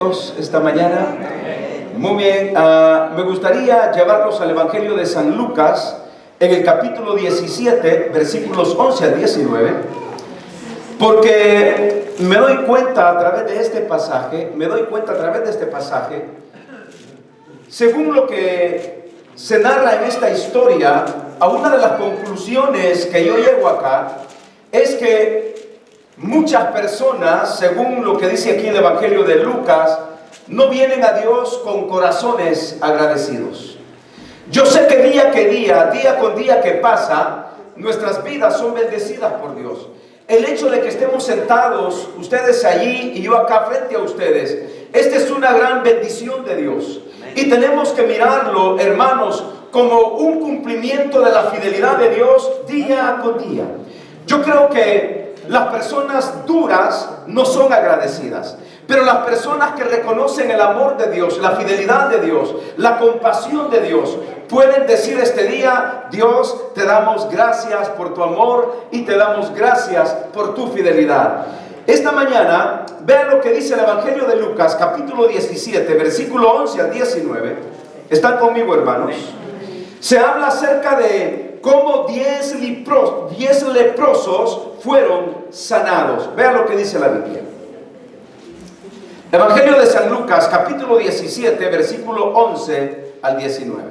Esta mañana. Muy bien, me gustaría llevarlos al Evangelio de San Lucas en el capítulo 17, versículos 11 al 19, porque me doy cuenta a través de este pasaje, según lo que se narra en esta historia, a una de las conclusiones que yo llego acá es que muchas personas, según lo que dice aquí el Evangelio de Lucas, no vienen a Dios con corazones agradecidos. Yo sé que día con día que pasa, nuestras vidas son bendecidas por Dios. El hecho de que estemos sentados, ustedes allí y yo acá frente a ustedes, esta es una gran bendición de Dios. Y tenemos que mirarlo, hermanos, como un cumplimiento de la fidelidad de Dios día con día. Yo creo que las personas duras no son agradecidas, pero las personas que reconocen el amor de Dios, la fidelidad de Dios, la compasión de Dios, pueden decir este día: Dios, te damos gracias por tu amor y te damos gracias por tu fidelidad. Esta mañana, vean lo que dice el Evangelio de Lucas, capítulo 17, versículo 11 al 19. ¿Están conmigo, hermanos? Se habla acerca de cómo 10 leprosos fueron sanados. Vean lo que dice la Biblia. Evangelio de San Lucas, capítulo 17, versículo 11 al 19.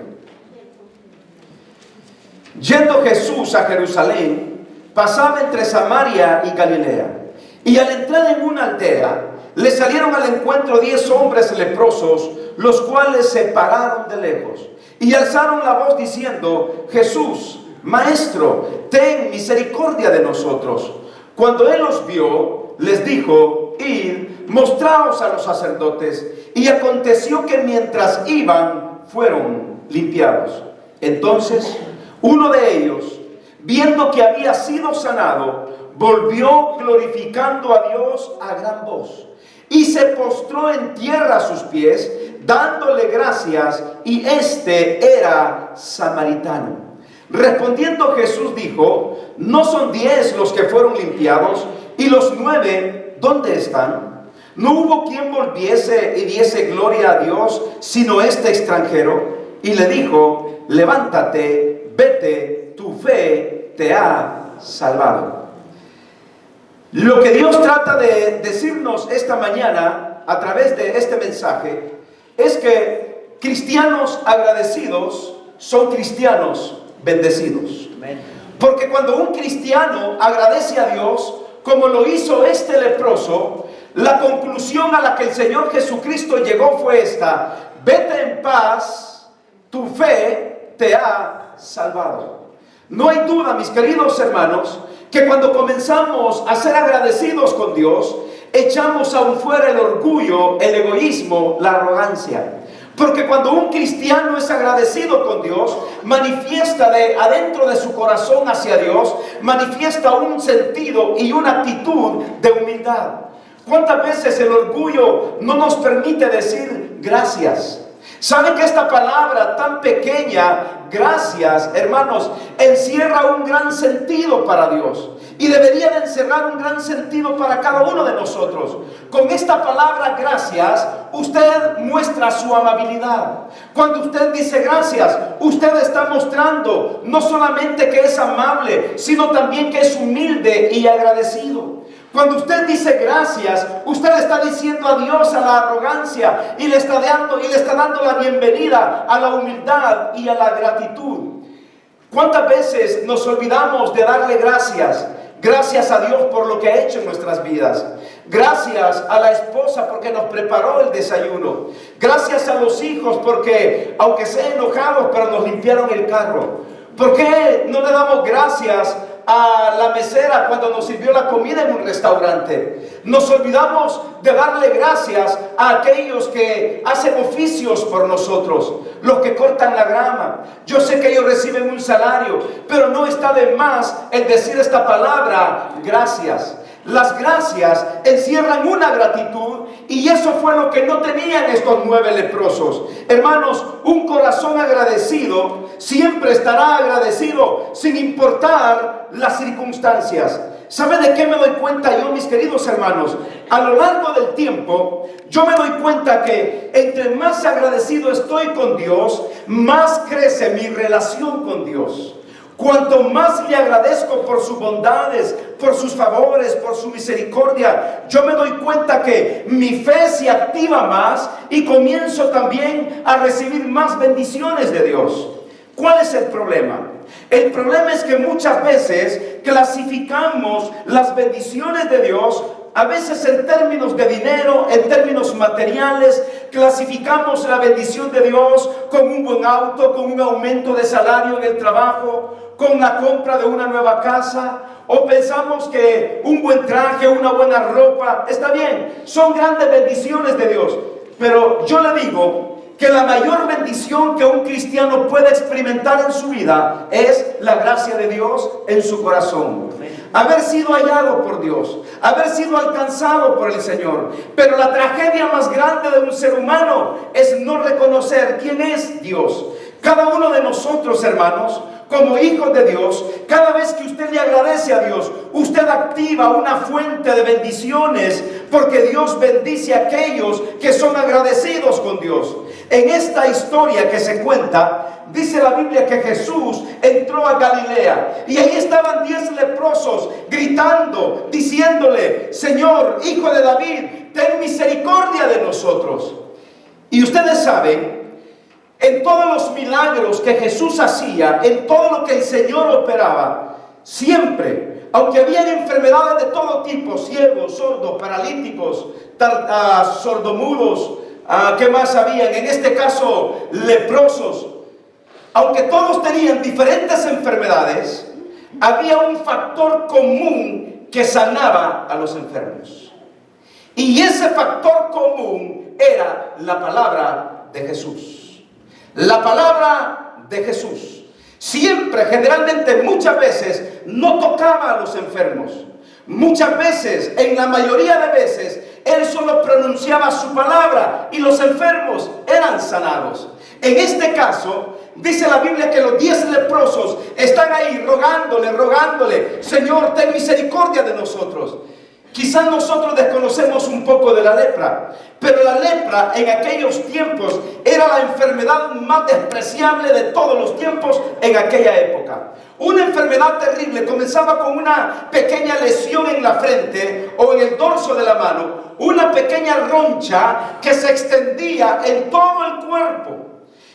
Yendo Jesús a Jerusalén, pasaba entre Samaria y Galilea. Y al entrar en una aldea, le salieron al encuentro 10 hombres leprosos, los cuales se pararon de lejos y alzaron la voz diciendo: Jesús, Maestro, ten misericordia de nosotros. Cuando él los vio, les dijo: Id, mostraos a los sacerdotes. Y aconteció que mientras iban, fueron limpiados. Entonces, uno de ellos, viendo que había sido sanado, volvió glorificando a Dios a gran voz, y se postró en tierra a sus pies, dándole gracias, y este era samaritano. Respondiendo Jesús dijo: ¿no son 10 los que fueron limpiados? ¿Y los 9 dónde están? ¿No hubo quien volviese y diese gloria a Dios, sino este extranjero? Y le dijo: levántate, vete, tu fe te ha salvado. Lo que Dios trata de decirnos esta mañana a través de este mensaje es que cristianos agradecidos son cristianos bendecidos. Porque cuando un cristiano agradece a Dios, como lo hizo este leproso, la conclusión a la que el Señor Jesucristo llegó fue esta: vete en paz, tu fe te ha salvado. No hay duda, mis queridos hermanos, que cuando comenzamos a ser agradecidos con Dios, echamos aún fuera el orgullo, el egoísmo, la arrogancia. Porque cuando un cristiano es agradecido con Dios, manifiesta de adentro de su corazón hacia Dios, manifiesta un sentido y una actitud de humildad. ¿Cuántas veces el orgullo no nos permite decir gracias? ¿Saben que esta palabra tan pequeña, gracias, hermanos, encierra un gran sentido para Dios? Y debería de encerrar un gran sentido para cada uno de nosotros. Con esta palabra gracias, usted muestra su amabilidad. Cuando usted dice gracias, usted está mostrando no solamente que es amable, sino también que es humilde y agradecido. Cuando usted dice gracias, usted está diciendo adiós a la arrogancia y le está dando la bienvenida a la humildad y a la gratitud. ¿Cuántas veces nos olvidamos de darle gracias? Gracias a Dios por lo que ha hecho en nuestras vidas. Gracias a la esposa porque nos preparó el desayuno. Gracias a los hijos porque, aunque sean enojados, pero nos limpiaron el carro. ¿Por qué no le damos gracias a la mesera cuando nos sirvió la comida en un restaurante? Nos olvidamos de darle gracias a aquellos que hacen oficios por nosotros, los que cortan la grama. Yo sé que ellos reciben un salario, pero no está de más el decir esta palabra, gracias. Las gracias encierran una gratitud, y eso fue lo que no tenían estos 9 leprosos. Hermanos, un corazón agradecido siempre estará agradecido sin importar las circunstancias. ¿Sabe de qué me doy cuenta yo, mis queridos hermanos? A lo largo del tiempo, yo me doy cuenta que entre más agradecido estoy con Dios, más crece mi relación con Dios. Cuanto más le agradezco por sus bondades, por sus favores, por su misericordia, yo me doy cuenta que mi fe se activa más y comienzo también a recibir más bendiciones de Dios. ¿Cuál es el problema? El problema es que muchas veces clasificamos las bendiciones de Dios, a veces en términos de dinero, en términos materiales. Clasificamos la bendición de Dios con un buen auto, con un aumento de salario en el trabajo, con la compra de una nueva casa, o pensamos que un buen traje, una buena ropa, está bien, son grandes bendiciones de Dios. Pero yo le digo que la mayor bendición que un cristiano puede experimentar en su vida es la gracia de Dios en su corazón. Haber sido hallado por Dios, haber sido alcanzado por el Señor. Pero la tragedia más grande de un ser humano es no reconocer quién es Dios. Cada uno de nosotros, hermanos, como hijos de Dios, cada vez que usted le agradece a Dios, usted activa una fuente de bendiciones, porque Dios bendice a aquellos que son agradecidos con Dios. En esta historia que se cuenta, dice la Biblia que Jesús entró a Galilea y ahí estaban 10 leprosos gritando, diciéndole: Señor, Hijo de David, ten misericordia de nosotros. Y ustedes saben, en todos los milagros que Jesús hacía, en todo lo que el Señor operaba, siempre, aunque había enfermedades de todo tipo, ciegos, sordos, paralíticos, sordomudos, ¿qué más habían? En este caso, leprosos. Aunque todos tenían diferentes enfermedades, había un factor común que sanaba a los enfermos. Y ese factor común era la palabra de Jesús. La palabra de Jesús. Siempre, generalmente, muchas veces, no tocaba a los enfermos. Muchas veces, en la mayoría de veces, Él solo pronunciaba su palabra y los enfermos eran sanados. En este caso, dice la Biblia que los 10 leprosos están ahí rogándole: Señor, ten misericordia de nosotros. Quizás nosotros desconocemos un poco de la lepra, pero la lepra en aquellos tiempos era la enfermedad más despreciable de todos los tiempos en aquella época. Una enfermedad terrible. Comenzaba con una pequeña lesión en la frente o en el dorso de la mano, una pequeña roncha que se extendía en todo el cuerpo.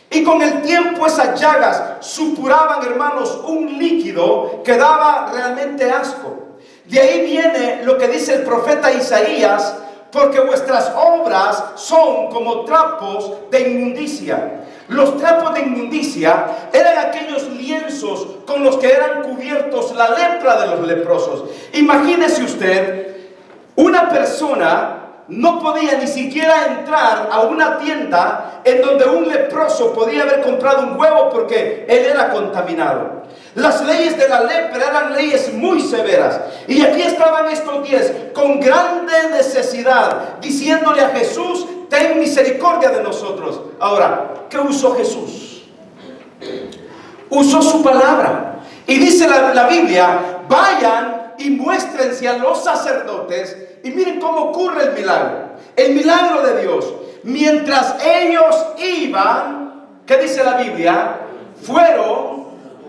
Y con el tiempo esas llagas supuraban, hermanos, un líquido que daba realmente asco. De ahí viene lo que dice el profeta Isaías: porque vuestras obras son como trapos de inmundicia. Los trapos de inmundicia eran aquellos lienzos con los que eran cubiertos la lepra de los leprosos. Imagínese usted, una persona no podía ni siquiera entrar a una tienda en donde un leproso podía haber comprado un huevo, porque él era contaminado. Las leyes de la lepra eran leyes muy severas. Y aquí estaban estos 10 con grande necesidad, diciéndole a Jesús: ten misericordia de nosotros. Ahora, ¿qué usó Jesús? Usó su palabra. Y dice la Biblia: vayan y muéstrense a los sacerdotes. Y miren cómo ocurre el milagro. El milagro de Dios. Mientras ellos iban, ¿qué dice la Biblia? Fueron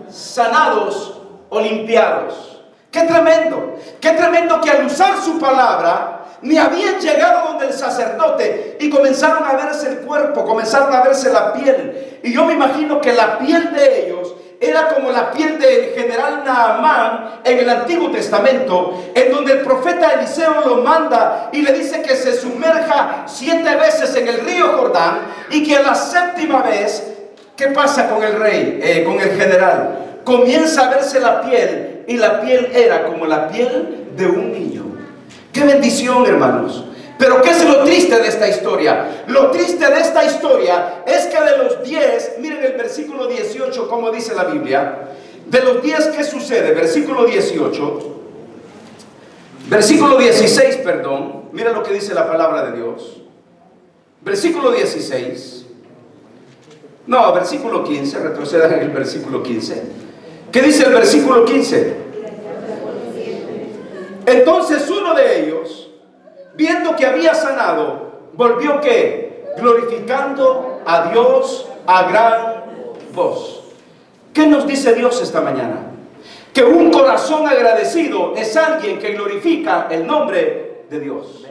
sanados o limpiados. ¡Qué tremendo! ¡Qué tremendo que al usar su palabra ni habían llegado donde el sacerdote y comenzaron a verse el cuerpo, comenzaron a verse la piel? Y yo me imagino que la piel de ellos era como la piel del general Naamán en el Antiguo Testamento, en donde el profeta Eliseo lo manda y le dice que se sumerja 7 veces en el río Jordán, y que a la 7ª vez, ¿qué pasa con el rey, con el general? Comienza a verse la piel, y la piel era como la piel de un niño. ¡Qué bendición, hermanos! Pero ¿qué es lo triste de esta historia? Lo triste de esta historia es que de los 10, miren el versículo 18, como dice la Biblia. De los 10, ¿qué sucede? Versículo 18. Versículo 16, perdón. Miren lo que dice la palabra de Dios. Versículo 16. No, versículo 15, retrocedan en el versículo 15. ¿Qué dice el versículo 15? Entonces uno de ellos, viendo que había sanado, volvió ¿qué? Glorificando a Dios a gran voz. ¿Qué nos dice Dios esta mañana? Que un corazón agradecido es alguien que glorifica el nombre de Dios.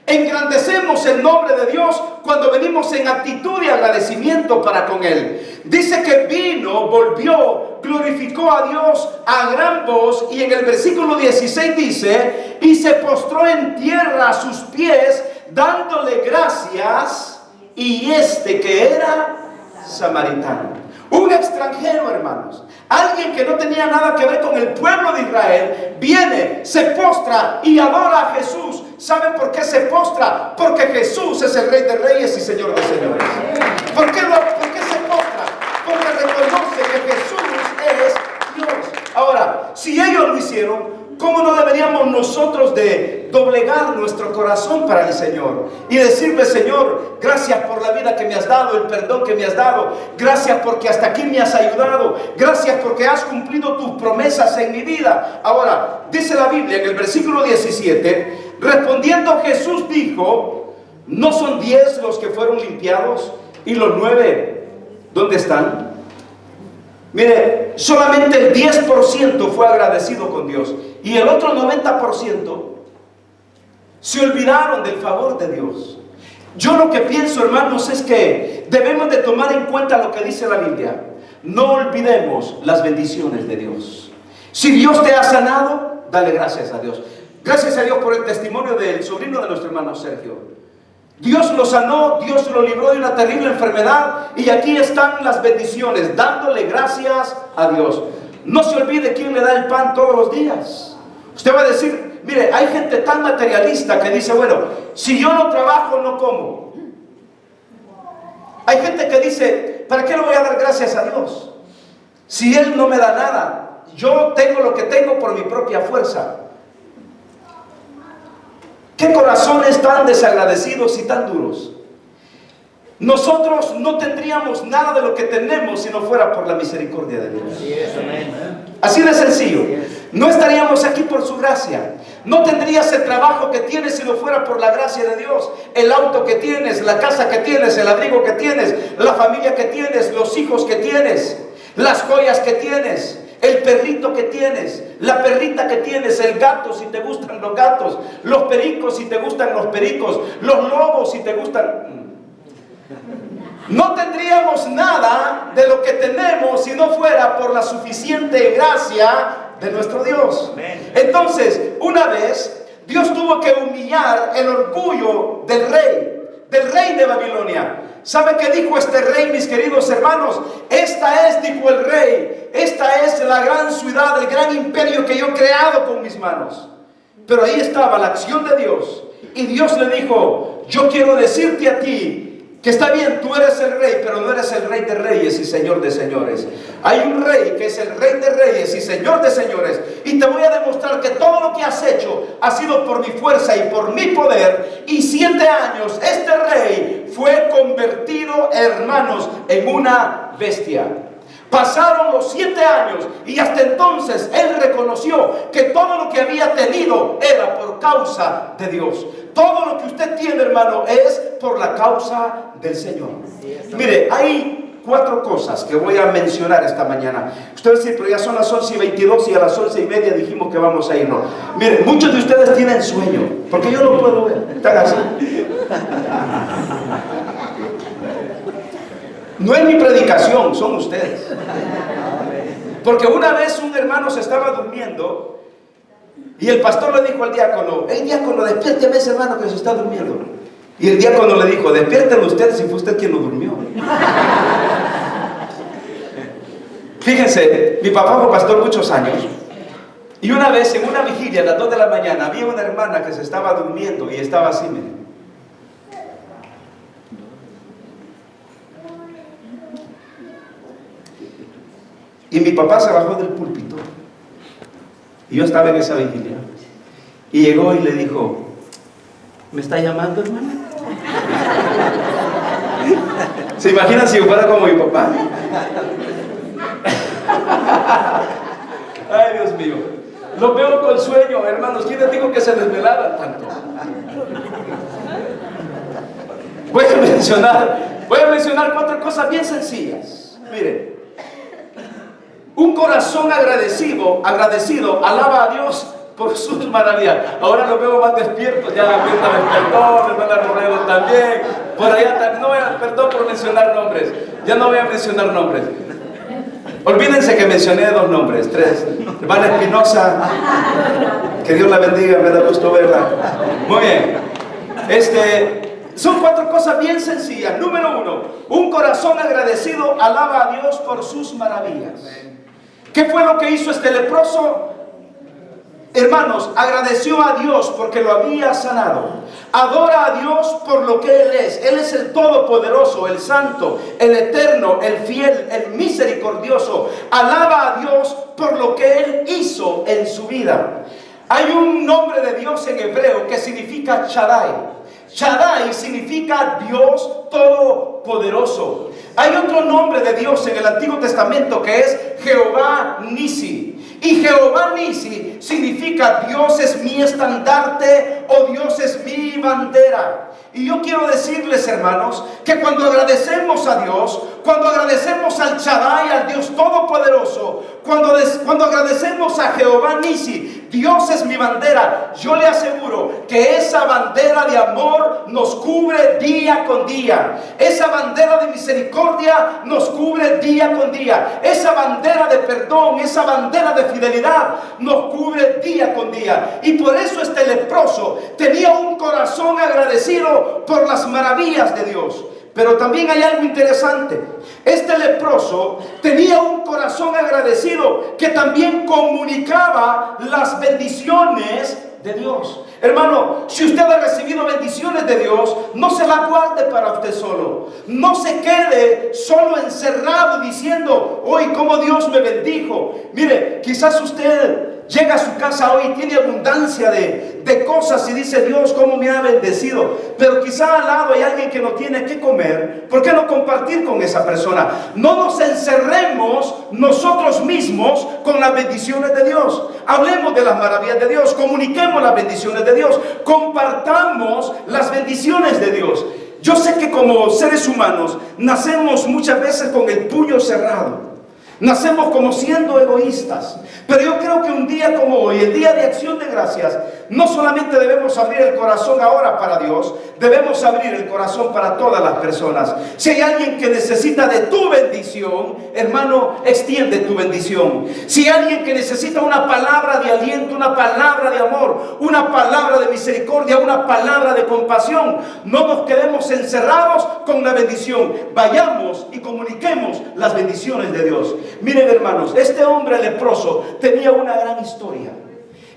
Engrandecemos el nombre de Dios cuando venimos en actitud de agradecimiento para con Él. Dice que vino, volvió, glorificó a Dios a gran voz, y en el versículo 16 dice: y se postró en tierra a sus pies, dándole gracias, y que era samaritano. Un extranjero, hermanos, alguien que no tenía nada que ver con el pueblo de Israel, viene, se postra y adora a Jesús. ¿Saben por qué se postra? Porque Jesús es el Rey de Reyes y Señor de Señores. ¿Por qué se postra? Porque reconoce que Jesús es Dios. Ahora, si ellos lo hicieron, ¿cómo no deberíamos nosotros de doblegar nuestro corazón para el Señor y decirle: Señor, gracias por la vida que me has dado, el perdón que me has dado, gracias porque hasta aquí me has ayudado, gracias porque has cumplido tus promesas en mi vida? Ahora, dice la Biblia en el versículo 17, respondiendo Jesús dijo: ¿no son 10 los que fueron limpiados? ¿Y los 9 dónde están? Mire, solamente el 10% fue agradecido con Dios, y el otro 90% se olvidaron del favor de Dios. Yo lo que pienso, hermanos, es que debemos de tomar en cuenta lo que dice la Biblia. No olvidemos las bendiciones de Dios. Si Dios te ha sanado, dale gracias a Dios. Gracias a Dios por el testimonio del sobrino de nuestro hermano Sergio. Dios lo sanó, Dios lo libró de una terrible enfermedad, y aquí están las bendiciones, dándole gracias a Dios. No se olvide quién le da el pan todos los días. Usted va a decir: mire, hay gente tan materialista que dice: bueno, si yo no trabajo, no como. Hay gente que dice: ¿para qué le voy a dar gracias a Dios si Él no me da nada? Yo tengo lo que tengo por mi propia fuerza. ¿Qué corazones tan desagradecidos y tan duros? Nosotros no tendríamos nada de lo que tenemos si no fuera por la misericordia de Dios. Así de sencillo. No estaríamos aquí por su gracia. No tendrías el trabajo que tienes si no fuera por la gracia de Dios. El auto que tienes, la casa que tienes, el abrigo que tienes, la familia que tienes, los hijos que tienes, las joyas que tienes, el perrito que tienes, la perrita que tienes, el gato si te gustan los gatos, los pericos si te gustan los pericos, los lobos si te gustan. No tendríamos nada de lo que tenemos si no fuera por la suficiente gracia de nuestro Dios. Entonces, una vez Dios tuvo que humillar el orgullo del rey de Babilonia. ¿Sabe qué dijo este rey, mis queridos hermanos? Esta es, dijo el rey, esta es la gran ciudad, el gran imperio que yo he creado con mis manos. Pero ahí estaba la acción de Dios, y Dios le dijo: yo quiero decirte a ti que está bien, tú eres el rey, pero no eres el Rey de Reyes y Señor de Señores. Hay un rey que es el Rey de Reyes y Señor de Señores, y te voy a demostrar que todo lo que has hecho ha sido por mi fuerza y por mi poder. Y 7 años este rey fue convertido, hermanos, en una bestia. Pasaron los 7 años y hasta entonces él reconoció que todo lo que había tenido era por causa de Dios. Todo lo que usted tiene, hermano, es por la causa del Señor. Mire, hay 4 cosas que voy a mencionar esta mañana. Usted va a decir: pero ya son las 11:22 y a las 11:30 dijimos que vamos a irnos. Mire, muchos de ustedes tienen sueño, porque yo lo puedo ver. Están así. No es mi predicación, son ustedes. Porque una vez un hermano se estaba durmiendo y el pastor le dijo al diácono: hey diácono, despiérteme ese hermano que se está durmiendo. Y el diácono le dijo: despiértelo usted si fue usted quien lo durmió. Fíjense, mi papá fue pastor muchos años, y una vez en una vigilia a las 2 de la mañana había una hermana que se estaba durmiendo y estaba así, miren. Y mi papá se bajó del púlpito, y yo estaba en esa vigilia, y llegó y le dijo: ¿me está llamando, hermana? ¿Se imaginan si yo fuera como mi papá? Ay, Dios mío. Los veo con sueño, hermanos. ¿Quién les dijo que se desvelaran tanto? Voy a mencionar 4 cosas bien sencillas. Miren, un corazón agradecido alaba a Dios por sus maravillas. Ahora los veo más despiertos, ya la Mirta despertó, hermana Romero también, por allá también. No voy a, perdón por mencionar nombres, ya no voy a mencionar nombres. Olvídense que mencioné 2 nombres, 3. Hermana Espinosa, que Dios la bendiga, me da gusto verla. Muy bien. Son 4 cosas bien sencillas. Número 1, un corazón agradecido alaba a Dios por sus maravillas. ¿Qué fue lo que hizo este leproso? Hermanos, agradeció a Dios porque lo había sanado. Adora a Dios por lo que Él es. Él es el Todopoderoso, el Santo, el Eterno, el Fiel, el Misericordioso. Alaba a Dios por lo que Él hizo en su vida. Hay un nombre de Dios en hebreo que significa Shaddai. Shaddai significa Dios Todopoderoso. Hay otro nombre de Dios en el Antiguo Testamento que es Jehová Nisi. Y Jehová Nisi significa Dios es mi estandarte o Dios es mi bandera. Y yo quiero decirles, hermanos, que cuando agradecemos a Dios, cuando agradecemos al Shaddai, al Dios Todopoderoso, cuando agradecemos a Jehová Nisi, Dios es mi bandera, yo le aseguro que esa bandera de amor nos cubre día con día. Esa bandera de misericordia nos cubre día con día. Esa bandera de perdón, esa bandera de fidelidad nos cubre día con día. Y por eso este leproso tenía un corazón agradecido por las maravillas de Dios. Pero también hay algo interesante. Este leproso tenía un corazón agradecido que también comunicaba las bendiciones de Dios. Hermano, si usted ha recibido bendiciones de Dios, no se la guarde para usted solo. No se quede solo encerrado diciendo, hoy cómo Dios me bendijo. Mire, quizás usted llega a su casa hoy y tiene abundancia de cosas y dice, Dios cómo me ha bendecido. Pero quizá al lado hay alguien que no tiene que comer. ¿Por qué no compartir con esa persona? No nos encerremos nosotros mismos con las bendiciones de Dios. Hablemos de las maravillas de Dios, comuniquemos las bendiciones de Dios, compartamos las bendiciones de Dios. Yo sé que como seres humanos nacemos muchas veces con el puño cerrado. Nacemos como siendo egoístas. Pero yo creo que un día como hoy, el día de acción de gracias, no solamente debemos abrir el corazón ahora para Dios, debemos abrir el corazón para todas las personas. Si hay alguien que necesita de tu bendición, hermano, extiende tu bendición. Si hay alguien que necesita una palabra de aliento, una palabra de amor, una palabra de misericordia, una palabra de compasión, no nos quedemos encerrados con la bendición. Vayamos y comuniquemos las bendiciones de Dios. Miren, hermanos, este hombre leproso tenía una gran historia.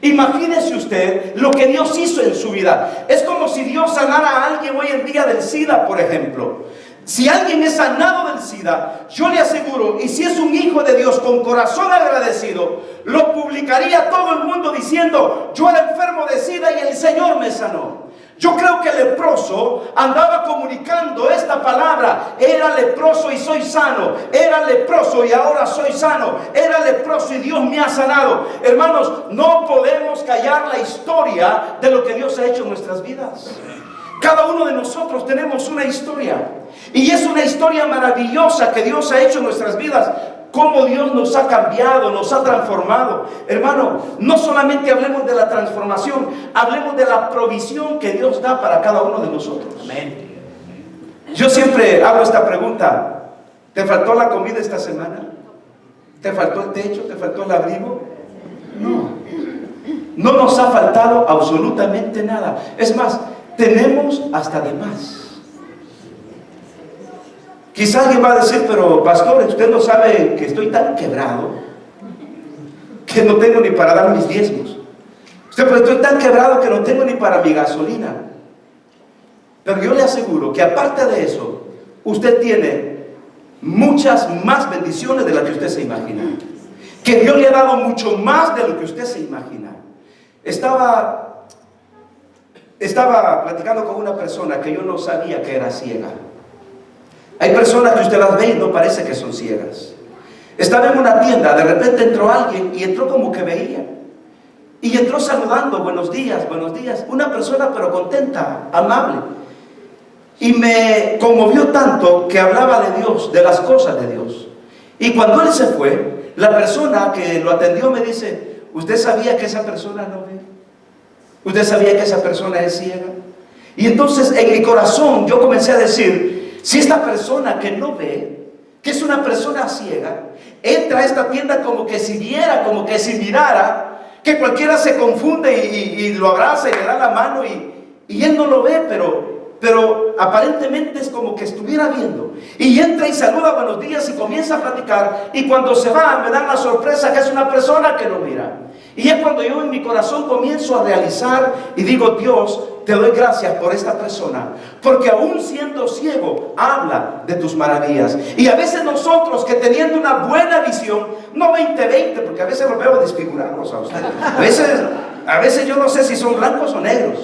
Imagínese usted lo que Dios hizo en su vida. Es como si Dios sanara a alguien hoy en día del SIDA, por ejemplo. Si alguien es sanado del SIDA, yo le aseguro, y si es un hijo de Dios con corazón agradecido, lo publicaría todo el mundo diciendo, yo era enfermo de SIDA y el Señor me sanó. Yo creo que el leproso andaba comunicando esta palabra. Era leproso y soy sano. Era leproso y ahora soy sano. Era leproso y Dios me ha sanado. Hermanos, no podemos callar la historia de lo que Dios ha hecho en nuestras vidas. Cada uno de nosotros tenemos una historia. Y es una historia maravillosa que Dios ha hecho en nuestras vidas. Cómo Dios nos ha cambiado, nos ha transformado. Hermano, no solamente hablemos de la transformación, hablemos de la provisión que Dios da para cada uno de nosotros. Amén. Yo siempre hago esta pregunta: ¿te faltó la comida esta semana? ¿Te faltó el techo? ¿Te faltó el abrigo? No. No nos ha faltado absolutamente nada. Es más, tenemos hasta de más. Quizás alguien va a decir, pero pastor, usted no sabe que estoy tan quebrado que no tengo ni para dar mis diezmos. Usted, pero estoy tan quebrado que no tengo ni para mi gasolina. Pero yo le aseguro que aparte de eso, usted tiene muchas más bendiciones de las que usted se imagina. Que Dios le ha dado mucho más de lo que usted se imagina. Estaba platicando con una persona que yo no sabía que era ciega. Hay personas que usted las ve y no parece que son ciegas. Estaba en una tienda, de repente entró alguien y entró como que veía. Y entró saludando, buenos días, una persona pero contenta, amable. Y me conmovió tanto que hablaba de Dios, de las cosas de Dios. Y cuando él se fue, la persona que lo atendió me dice: ¿usted sabía que esa persona no ve? ¿Usted sabía que esa persona es ciega? Y entonces en mi corazón yo comencé a decir: si esta persona que no ve, que es una persona ciega, entra a esta tienda como que si viera, como que si mirara, que cualquiera se confunde y lo abraza y le da la mano y él no lo ve, pero aparentemente es como que estuviera viendo. Y entra y saluda, buenos días, y comienza a platicar, y cuando se va me dan la sorpresa que es una persona que no mira. Y es cuando yo en mi corazón comienzo a realizar y digo: Dios, te doy gracias por esta persona, porque aún siendo ciego, habla de tus maravillas. Y a veces nosotros, que teniendo una buena visión, no 20/20, porque a veces los veo desfigurados a ustedes. A veces yo no sé si son blancos o negros.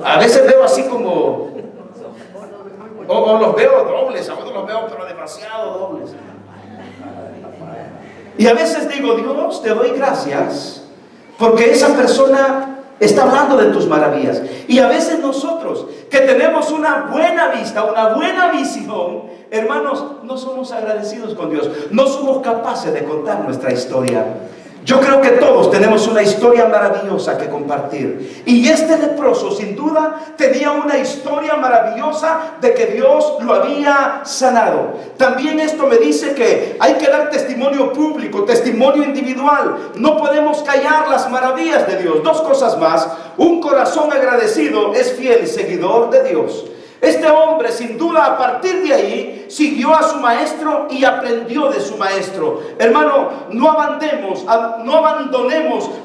A veces veo así como, o los veo dobles, a otros los veo pero demasiado dobles. Y a veces digo: Dios, te doy gracias porque esa persona está hablando de tus maravillas. Y a veces nosotros, que tenemos una buena vista, una buena visión, hermanos, no somos agradecidos con Dios. No somos capaces de contar nuestra historia. Yo creo que todos tenemos una historia maravillosa que compartir. Y este leproso, sin duda, tenía una historia maravillosa de que Dios lo había sanado. También esto me dice que hay que dar testimonio público, testimonio individual. No podemos callar las maravillas de Dios. Dos cosas más: un corazón agradecido es fiel seguidor de Dios. Este hombre, sin duda, a partir de ahí, siguió a su maestro y aprendió de su maestro. Hermano, no abandonemos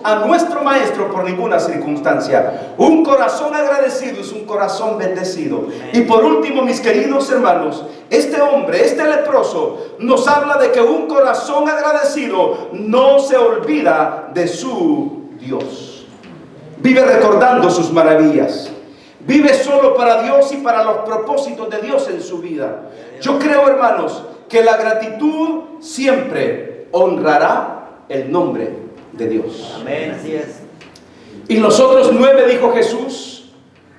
a nuestro maestro por ninguna circunstancia. Un corazón agradecido es un corazón bendecido. Y por último, mis queridos hermanos, este hombre, este leproso, nos habla de que un corazón agradecido no se olvida de su Dios. Vive recordando sus maravillas. Vive solo para Dios y para los propósitos de Dios en su vida. Yo creo, hermanos, que la gratitud siempre honrará el nombre de Dios. Amén, así es. Y los otros 9, dijo Jesús,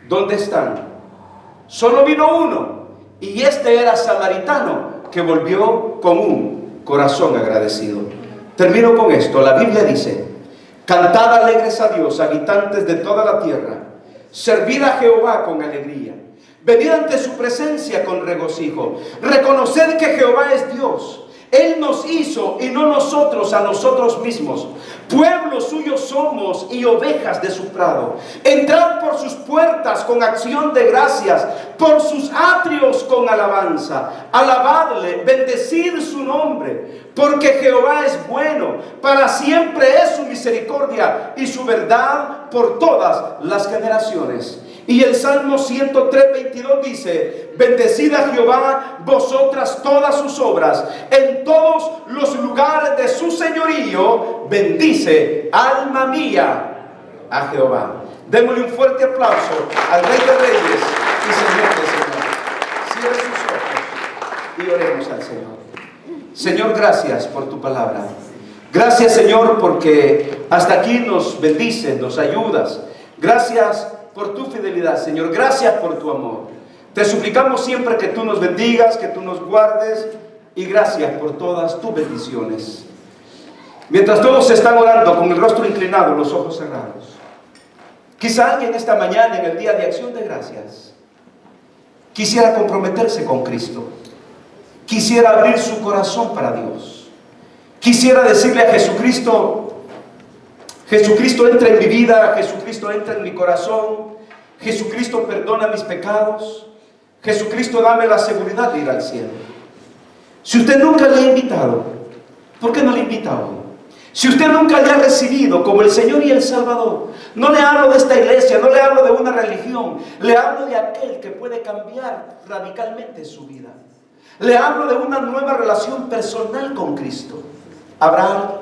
¿dónde están? Solo vino uno, y este era samaritano, que volvió con un corazón agradecido. Termino con esto. La Biblia dice: cantad alegres a Dios, habitantes de toda la tierra. Servid a Jehová con alegría. Venid ante su presencia con regocijo. Reconoced que Jehová es Dios. Él nos hizo y no nosotros a nosotros mismos. Pueblo suyo somos y ovejas de su prado. Entrad por sus puertas con acción de gracias, por sus atrios con alabanza. Alabadle, bendecid su nombre, porque Jehová es bueno, para siempre es su misericordia y su verdad por todas las generaciones. Y el Salmo 103:22 dice: bendecid a Jehová vosotras todas sus obras, en todos los lugares de su señorío, bendice alma mía a Jehová. Démosle un fuerte aplauso al Rey de Reyes y Señor de Señores. Cierre sus ojos y oremos al Señor. Señor, gracias por tu palabra. Gracias, Señor, porque hasta aquí nos bendices, nos ayudas. Gracias por tu fidelidad, Señor. Gracias por tu amor. Te suplicamos siempre que tú nos bendigas, que tú nos guardes, y gracias por todas tus bendiciones. Mientras todos están orando con el rostro inclinado, los ojos cerrados, quizá alguien esta mañana, en el día de acción de gracias, quisiera comprometerse con Cristo, quisiera abrir su corazón para Dios, quisiera decirle a Jesucristo: Jesucristo, entra en mi vida, Jesucristo, entra en mi corazón, Jesucristo, perdona mis pecados, Jesucristo, dame la seguridad de ir al cielo. Si usted nunca le ha invitado, ¿por qué no le invita hoy? Si usted nunca le ha recibido como el Señor y el Salvador, no le hablo de esta iglesia, no le hablo de una religión, le hablo de aquel que puede cambiar radicalmente su vida. Le hablo de una nueva relación personal con Cristo. ¿Habrá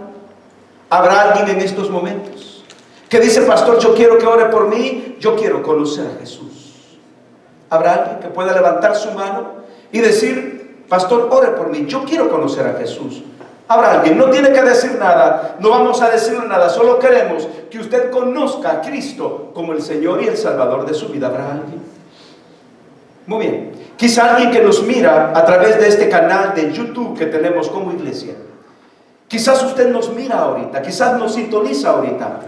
alguien en estos momentos que dice: pastor, yo quiero que ore por mí, yo quiero conocer a Jesús? ¿Habrá alguien que pueda levantar su mano y decir: pastor, ore por mí, yo quiero conocer a Jesús? Habrá alguien, no tiene que decir nada, no vamos a decir nada, solo queremos que usted conozca a Cristo como el Señor y el Salvador de su vida. ¿Habrá alguien? Muy bien, quizá alguien que nos mira a través de este canal de YouTube que tenemos como iglesia. Quizás usted nos mira ahorita, quizás nos sintoniza ahorita.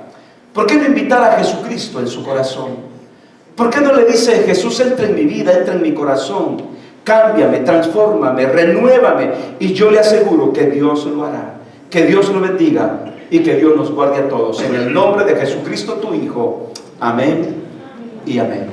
¿Por qué no invitar a Jesucristo en su corazón? ¿Por qué no le dice: Jesús, entra en mi vida, entra en mi corazón, cámbiame, transfórmame, renuévame? Y yo le aseguro que Dios lo hará. Que Dios lo bendiga y que Dios nos guarde a todos. En el nombre de Jesucristo, tu Hijo. Amén y amén.